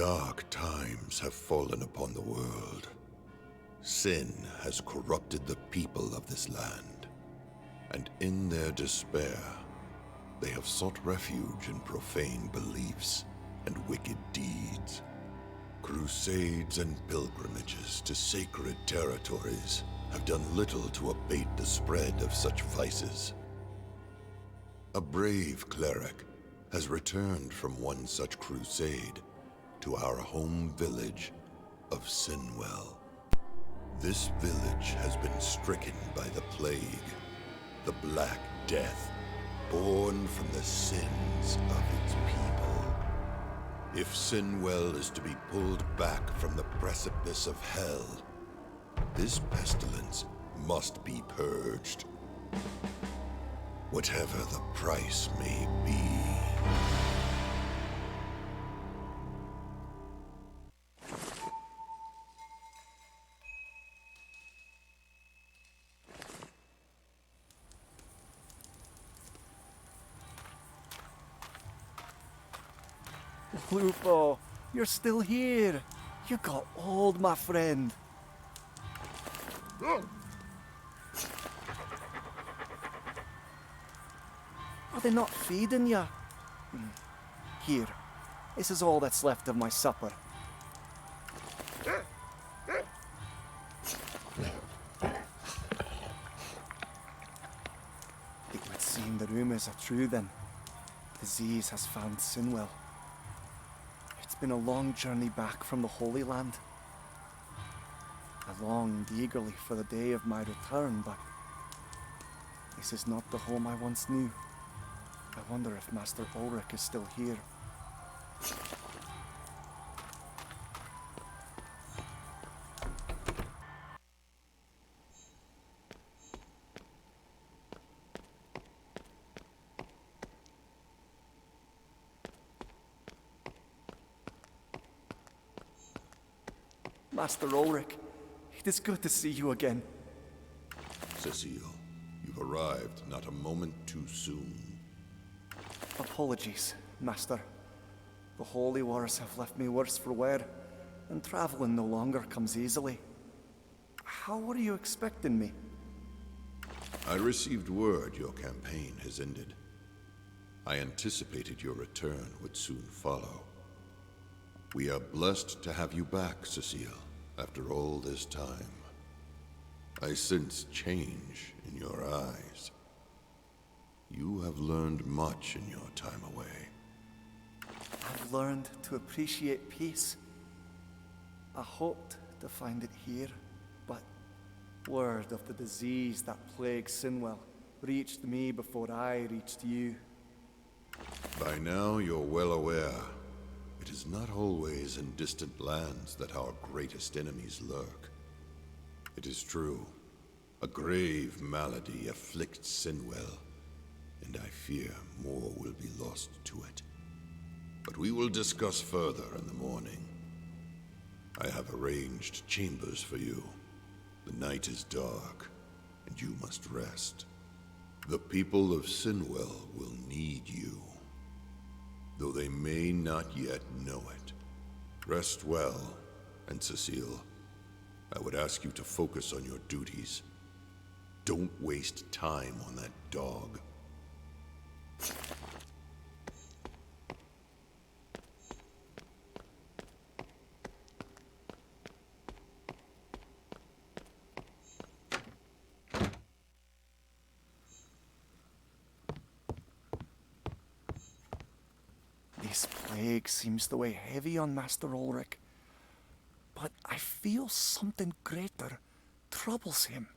Dark times have fallen upon the world. Sin has corrupted the people of this land, and in their despair, they have sought refuge in profane beliefs and wicked deeds. Crusades and pilgrimages to sacred territories have done little to abate the spread of such vices. A brave cleric has returned from one such crusade to our home village of Sinwell. This village has been stricken by the plague, the Black Death, born from the sins of its people. If Sinwell is to be pulled back from the precipice of hell, this pestilence must be purged, whatever the price may be. Lupo, you're still here. You got old, my friend. Are they not feeding you? Here, this is all that's left of my supper. It would seem the rumours are true then. Disease has found Sinwell. It's been a long journey back from the Holy Land. I longed eagerly for the day of my return, but this is not the home I once knew. I wonder if Master Ulrich is still here. Master Ulrich, it is good to see you again. Cecile, you've arrived not a moment too soon. Apologies, Master. The holy wars have left me worse for wear, and traveling no longer comes easily. How were you expecting me? I received word your campaign has ended. I anticipated your return would soon follow. We are blessed to have you back, Cecile, after all this time. I sense change in your eyes. You have learned much in your time away. I've learned to appreciate peace. I hoped to find it here, but word of the disease that plagues Sinwell reached me before I reached you. By now you're well aware, it is not always in distant lands that our greatest enemies lurk. It is true, a grave malady afflicts Sinwell, and I fear more will be lost to it. But we will discuss further in the morning. I have arranged chambers for you. The night is dark, and you must rest. The people of Sinwell will need you, though they may not yet know it. Rest well, and Cecile, I would ask you to focus on your duties. Don't waste time on that dog. This plague seems to weigh heavy on Master Ulrich, but I feel something greater troubles him.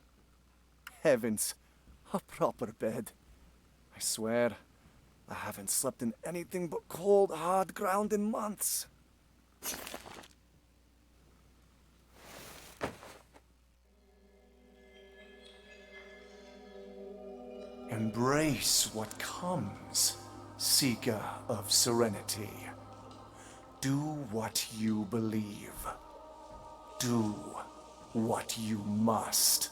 Heavens, a proper bed. I swear, I haven't slept in anything but cold, hard ground in months. Embrace what comes, Seeker of Serenity. Do what you believe. Do what you must.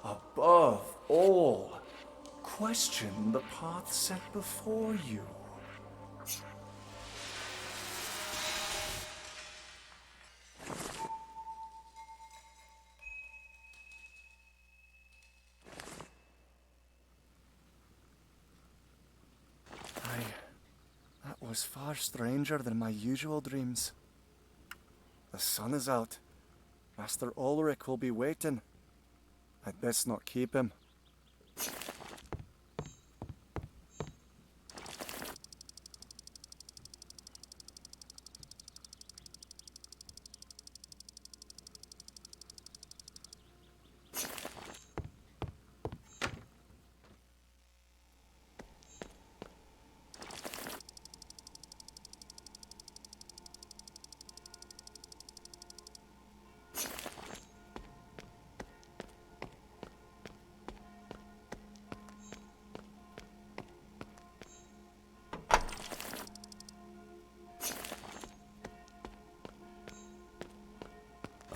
Above all, question the path set before you. was far stranger than my usual dreams. The sun is out. Master Ulrich will be waiting. I'd best not keep him.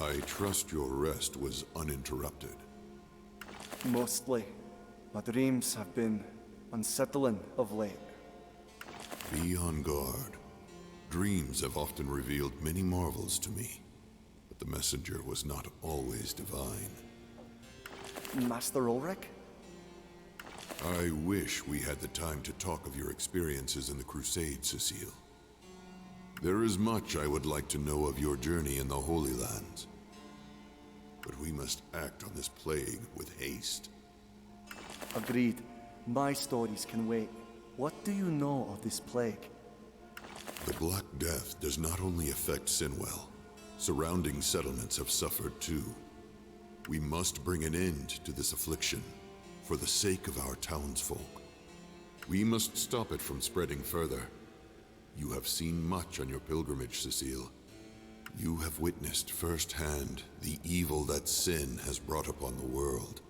I trust your rest was uninterrupted. Mostly. My dreams have been unsettling of late. Be on guard. Dreams have often revealed many marvels to me, but the messenger was not always divine. Master Ulrich? I wish we had the time to talk of your experiences in the Crusade, Cecile. There is much I would like to know of your journey in the Holy Lands. But we must act on this plague with haste. Agreed. My stories can wait. What do you know of this plague? The Black Death does not only affect Sinwell. Surrounding settlements have suffered too. We must bring an end to this affliction, for the sake of our townsfolk. We must stop it from spreading further. You have seen much on your pilgrimage, Cecile. You have witnessed firsthand the evil that sin has brought upon the world.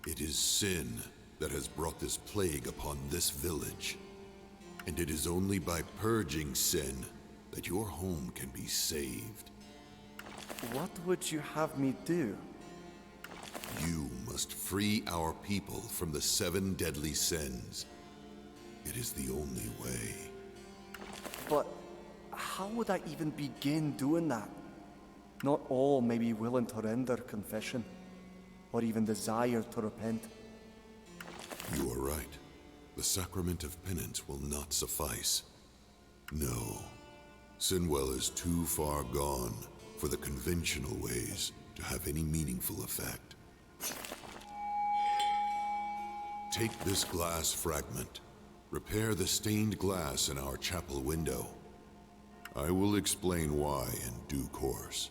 It is sin that has brought this plague upon this village. And it is only by purging sin that your home can be saved. What would you have me do? You must free our people from the 7 deadly sins. It is the only way. But how would I even begin doing that? Not all may be willing to render confession, or even desire to repent. You are right. The sacrament of penance will not suffice. No, Sinwell is too far gone for the conventional ways to have any meaningful effect. Take this glass fragment. Repair the stained glass in our chapel window. I will explain why in due course.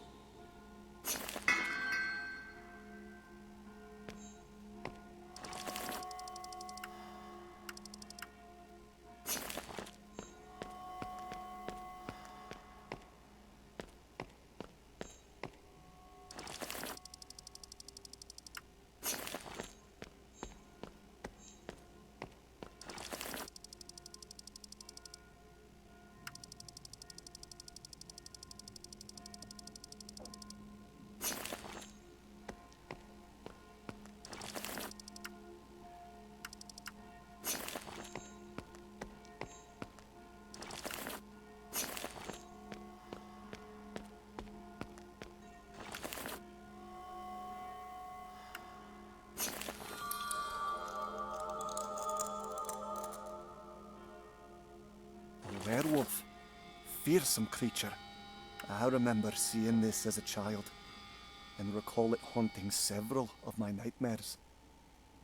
Werewolf. Fearsome creature. I remember seeing this as a child, and recall it haunting several of my nightmares.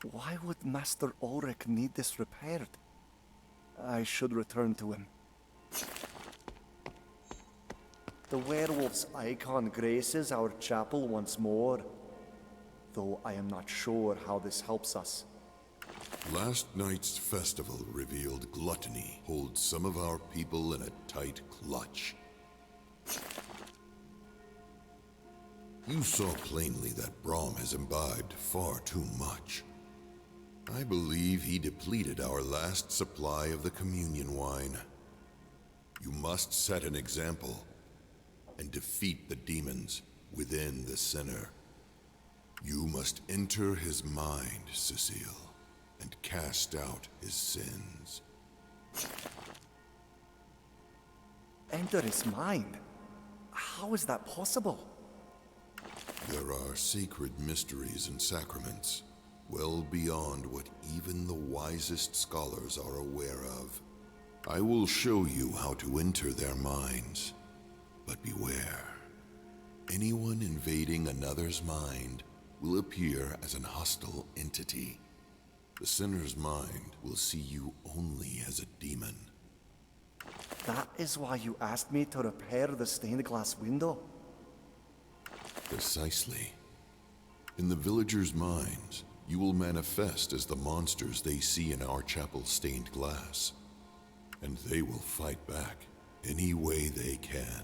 Why would Master Ulrich need this repaired? I should return to him. The werewolf's icon graces our chapel once more, though I am not sure how this helps us. Last night's festival revealed gluttony holds some of our people in a tight clutch. You saw plainly that Brom has imbibed far too much. I believe he depleted our last supply of the communion wine. You must set an example and defeat the demons within the sinner. You must enter his mind, Cecile, and cast out his sins. Enter his mind? How is that possible? There are sacred mysteries and sacraments, well beyond what even the wisest scholars are aware of. I will show you how to enter their minds. But beware. Anyone invading another's mind will appear as an hostile entity. The sinner's mind will see you only as a demon. That is why you asked me to repair the stained glass window? Precisely. In the villagers' minds, you will manifest as the monsters they see in our chapel's stained glass. And they will fight back any way they can.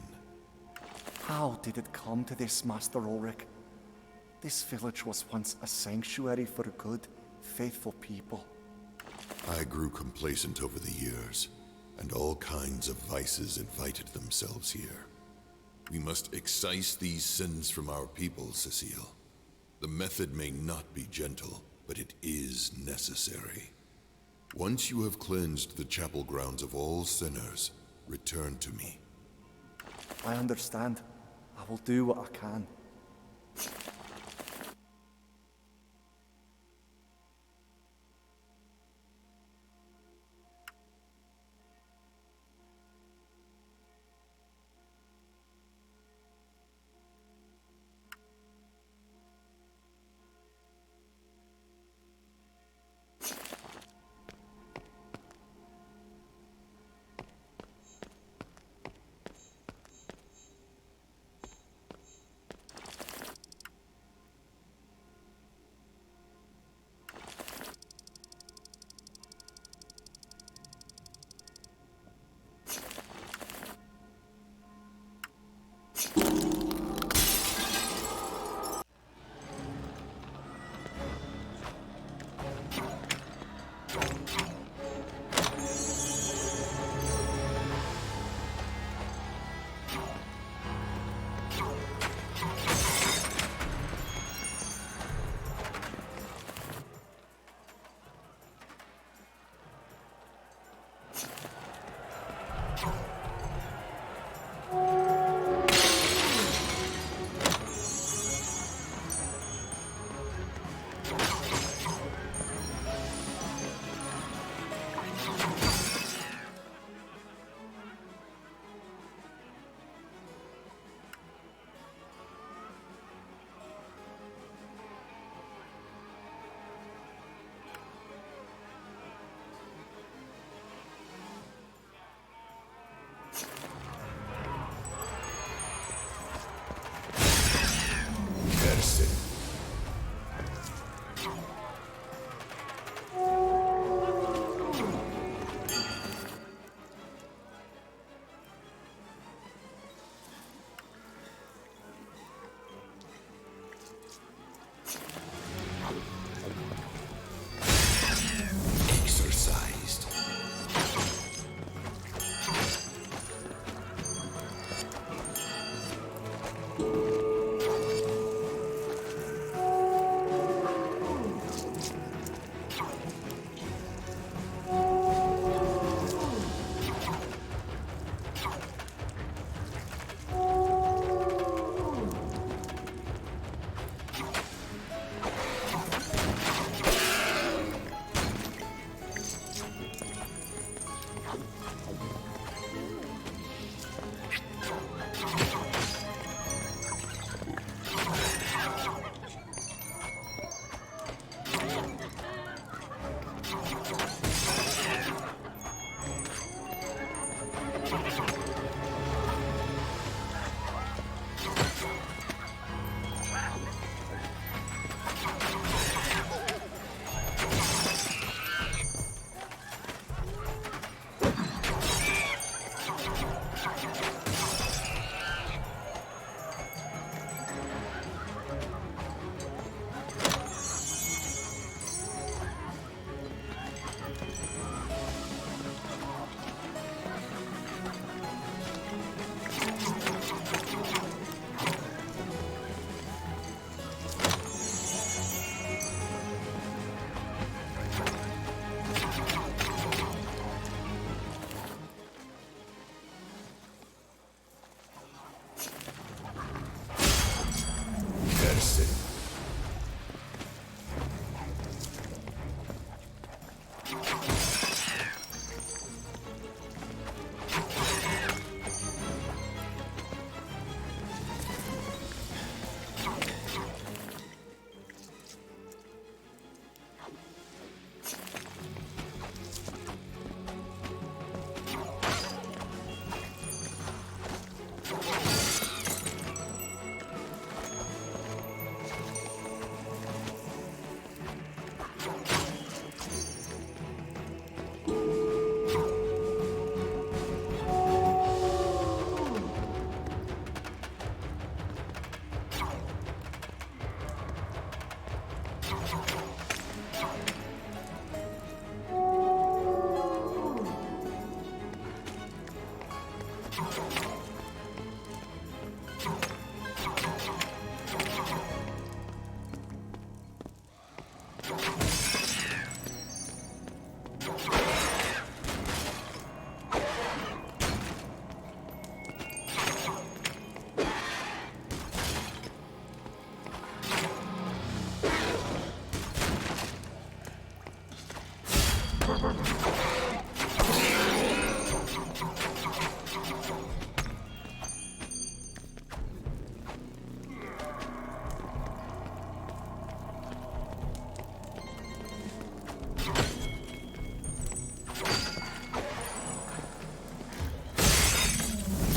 How did it come to this, Master Ulrich? This village was once a sanctuary for good, faithful people. I grew complacent over the years, and all kinds of vices invited themselves here. We must excise these sins from our people, Cecile. The method may not be gentle, but it is necessary. Once you have cleansed the chapel grounds of all sinners, return to me. I understand. I will do what I can.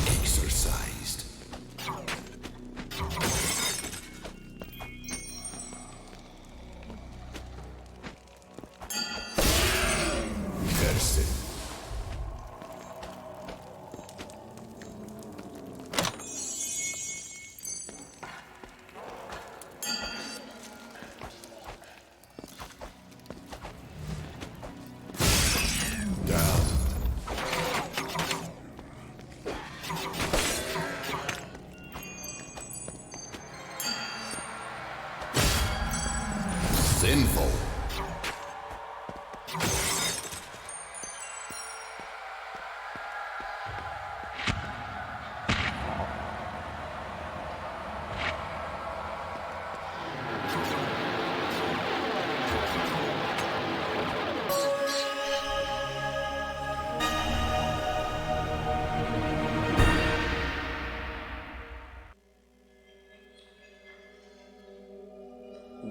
Exorcised. Cursed. Down. Sinful.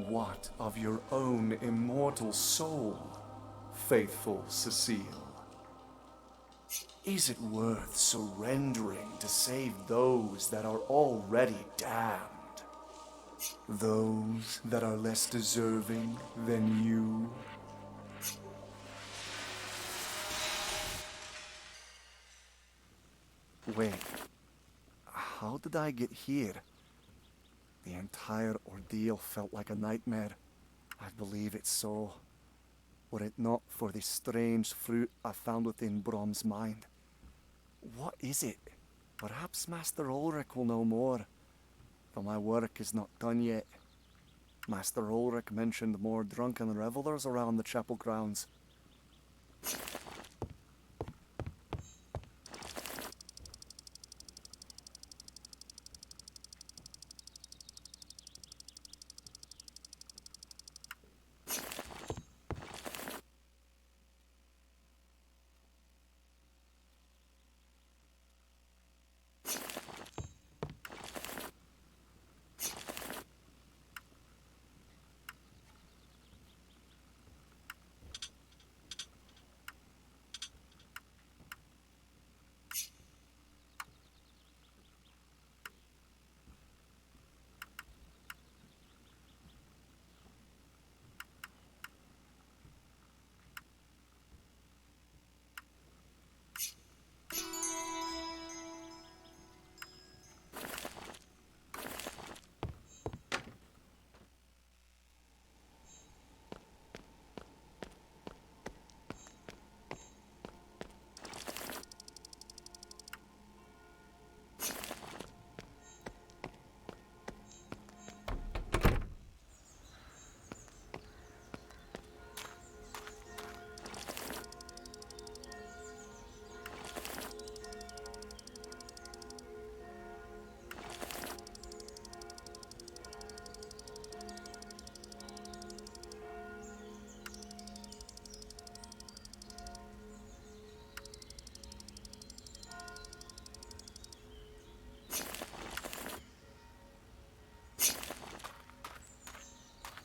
What of your own immortal soul, faithful Cecile? Is it worth surrendering to save those that are already damned? Those that are less deserving than you? Wait, how did I get here? The entire ordeal felt like a nightmare. I believe it's so. Were it not for the strange fruit I found within Brom's mind. What is it? Perhaps Master Ulrich will know more. But my work is not done yet. Master Ulrich mentioned more drunken revelers around the chapel grounds.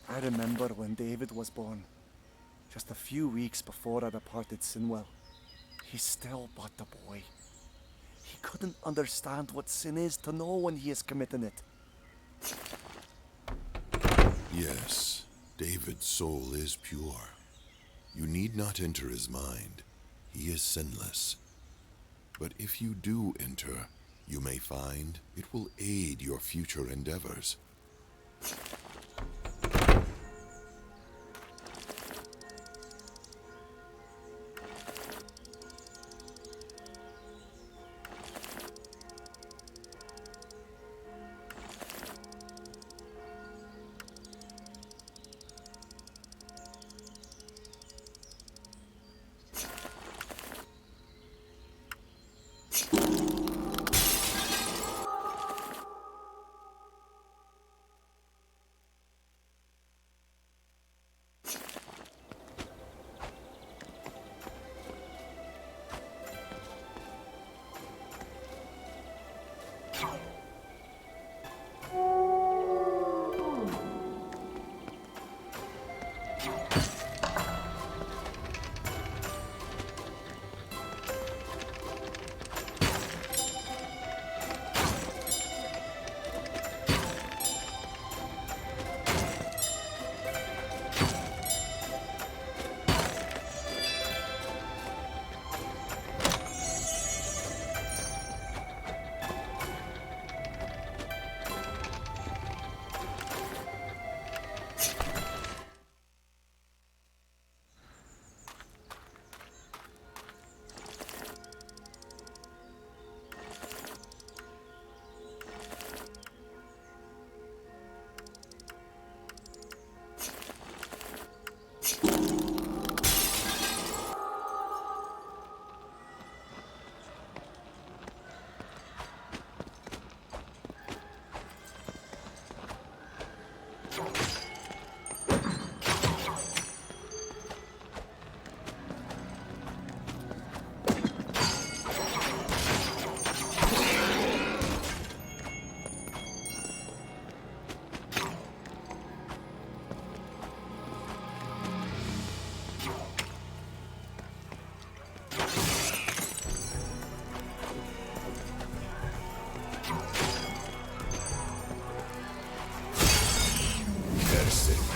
I remember when David was born, just a few weeks before I departed Sinwell. He's still but a boy. He couldn't understand what sin is to know when he is committing it. Yes, David's soul is pure. You need not enter his mind. He is sinless. But if you do enter, you may find it will aid your future endeavors. sin.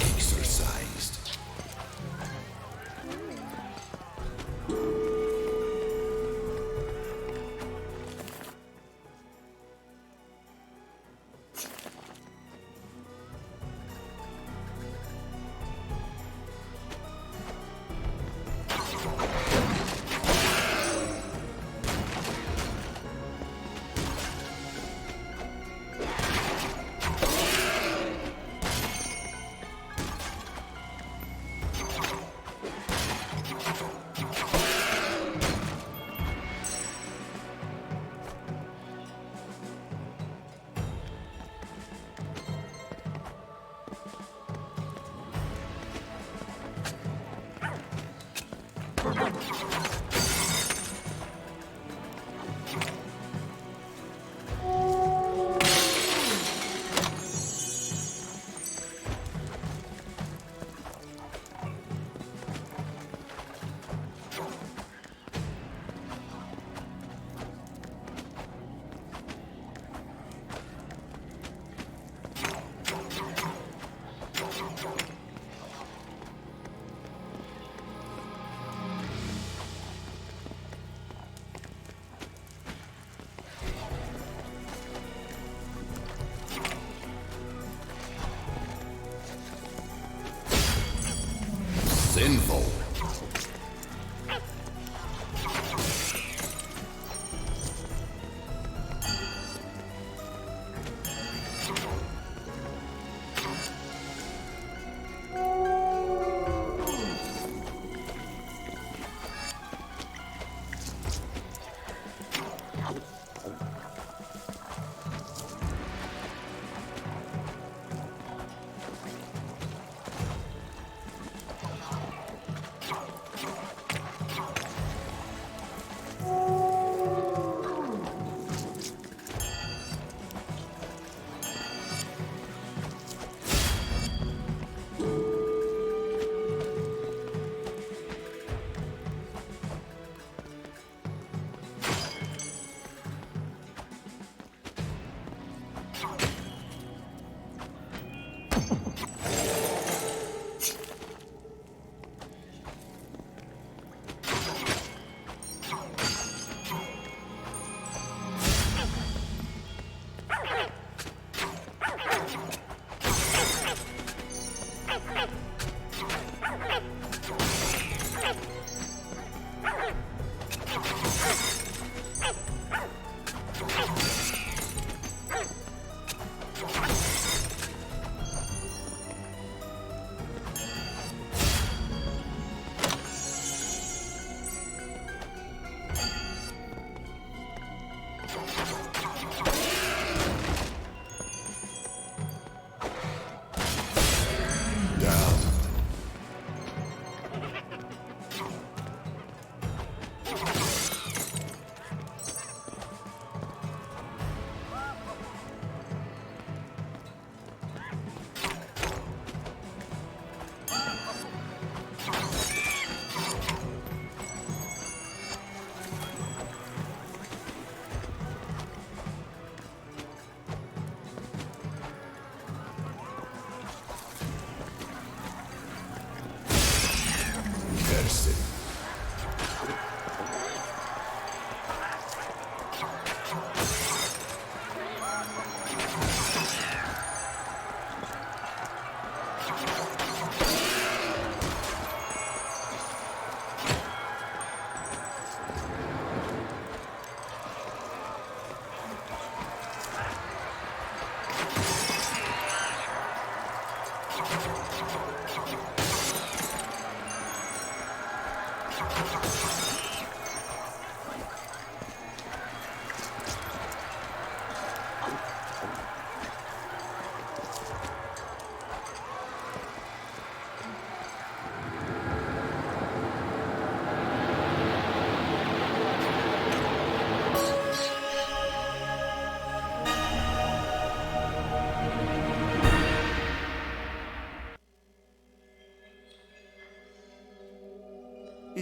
Exorcised. Sinful.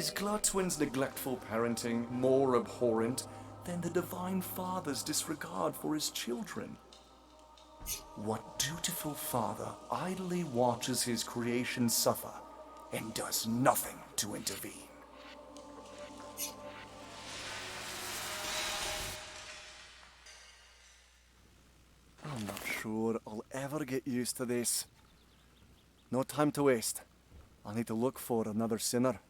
Is Glutwin's neglectful parenting more abhorrent than the Divine Father's disregard for his children? What dutiful father idly watches his creation suffer and does nothing to intervene? I'm not sure I'll ever get used to this. No time to waste. I need to look for another sinner.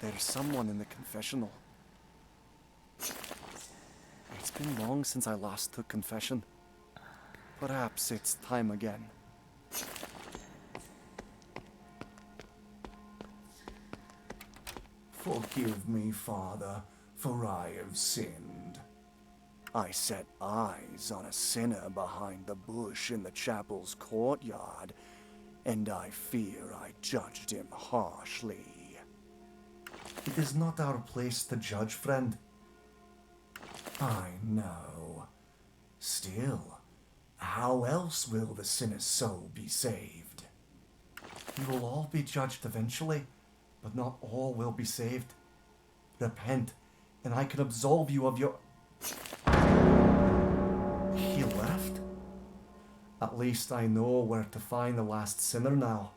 There's someone in the confessional. It's been long since I last took confession. Perhaps it's time again. Forgive me, Father, for I have sinned. I set eyes on a sinner behind the bush in the chapel's courtyard, and I fear I judged him harshly. It is not our place to judge, friend. I know. Still, how else will the sinner's soul be saved? You will all be judged eventually, but not all will be saved. Repent, and I can absolve you of your... He left? At least I know where to find the last sinner now.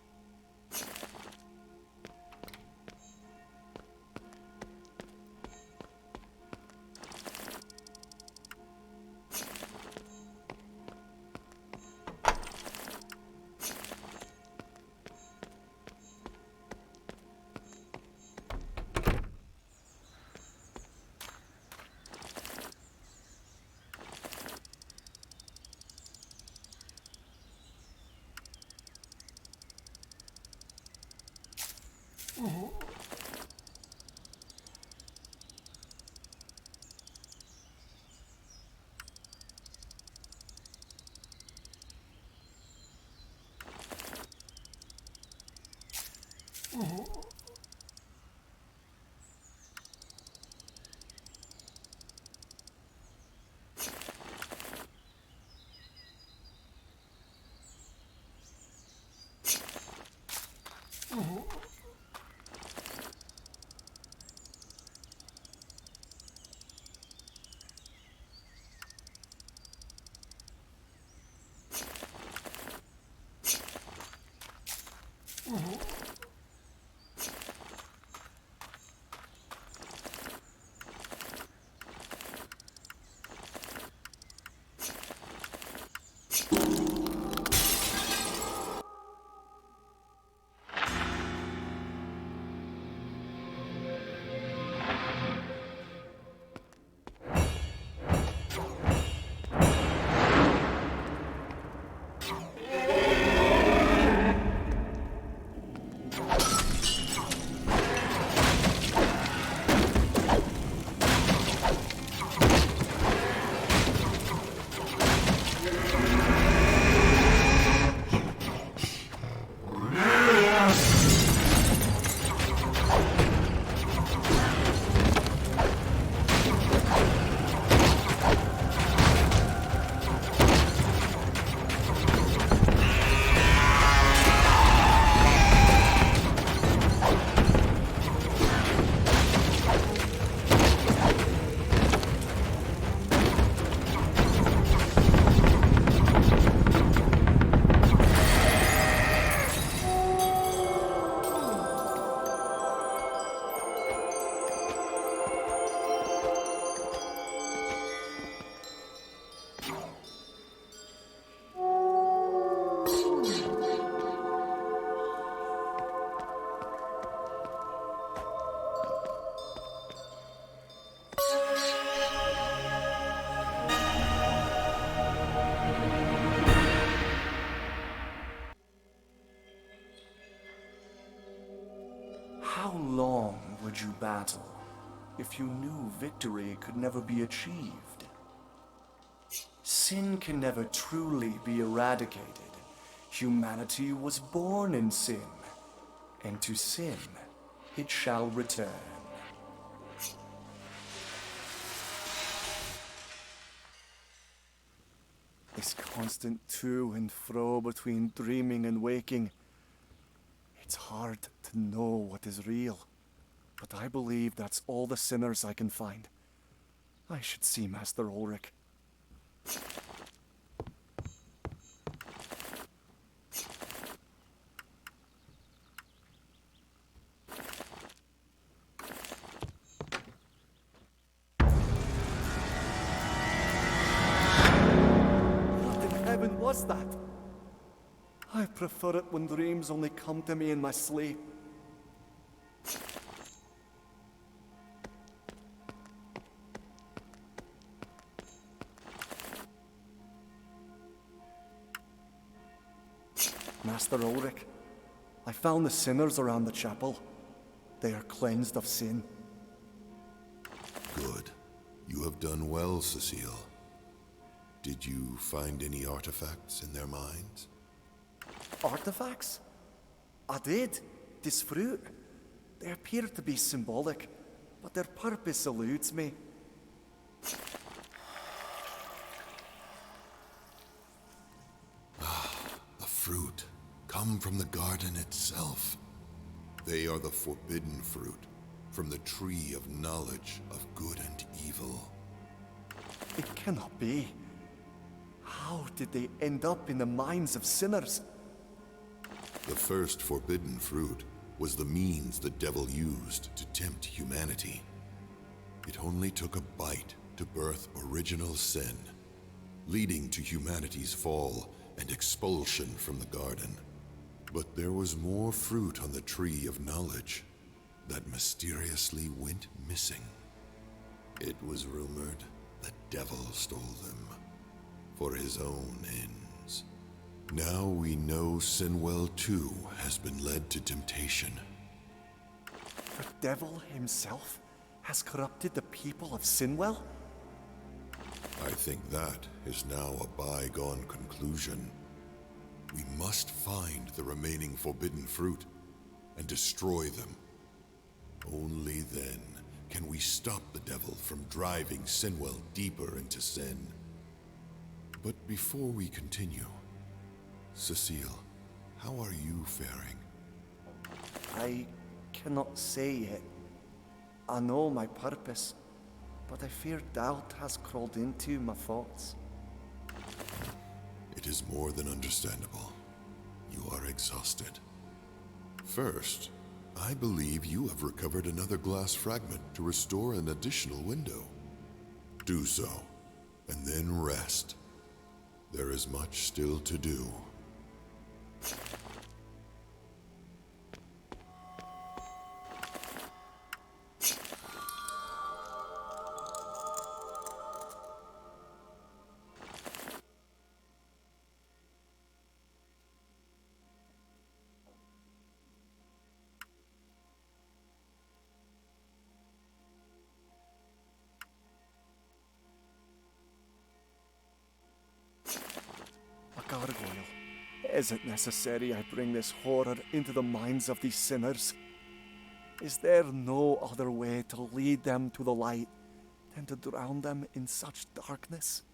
How long would you battle if you knew victory could never be achieved? Sin can never truly be eradicated Humanity was born in sin, and to sin it shall return. This constant to and fro between dreaming and waking. It's hard to know what is real, but I believe that's all the sinners I can find. I should see Master Ulrich. Was that? I prefer it when dreams only come to me in my sleep. Master Ulrich, I found the sinners around the chapel. They are cleansed of sin. Good. You have done well, Cecile. Did you find any artifacts in their minds? Artifacts? I did. This fruit. They appear to be symbolic, but their purpose eludes me. The fruit come from the garden itself. They are the forbidden fruit from the tree of knowledge of good and evil. It cannot be. How did they end up in the minds of sinners? The first forbidden fruit was the means the devil used to tempt humanity. It only took a bite to birth original sin, leading to humanity's fall and expulsion from the garden. But there was more fruit on the tree of knowledge that mysteriously went missing. It was rumored the devil stole them for his own ends. Now we know Sinwell too has been led to temptation. The devil himself has corrupted the people of Sinwell? I think that is now a bygone conclusion. We must find the remaining forbidden fruit and destroy them. Only then can we stop the devil from driving Sinwell deeper into sin. But before we continue, Cecile, how are you faring? I cannot say yet. I know my purpose, but I fear doubt has crawled into my thoughts. It is more than understandable. You are exhausted. First, I believe you have recovered another glass fragment to restore an additional window. Do so, and then rest. There is much still to do. Gargoyle. Is it necessary I bring this horror into the minds of these sinners? Is there no other way to lead them to the light than to drown them in such darkness?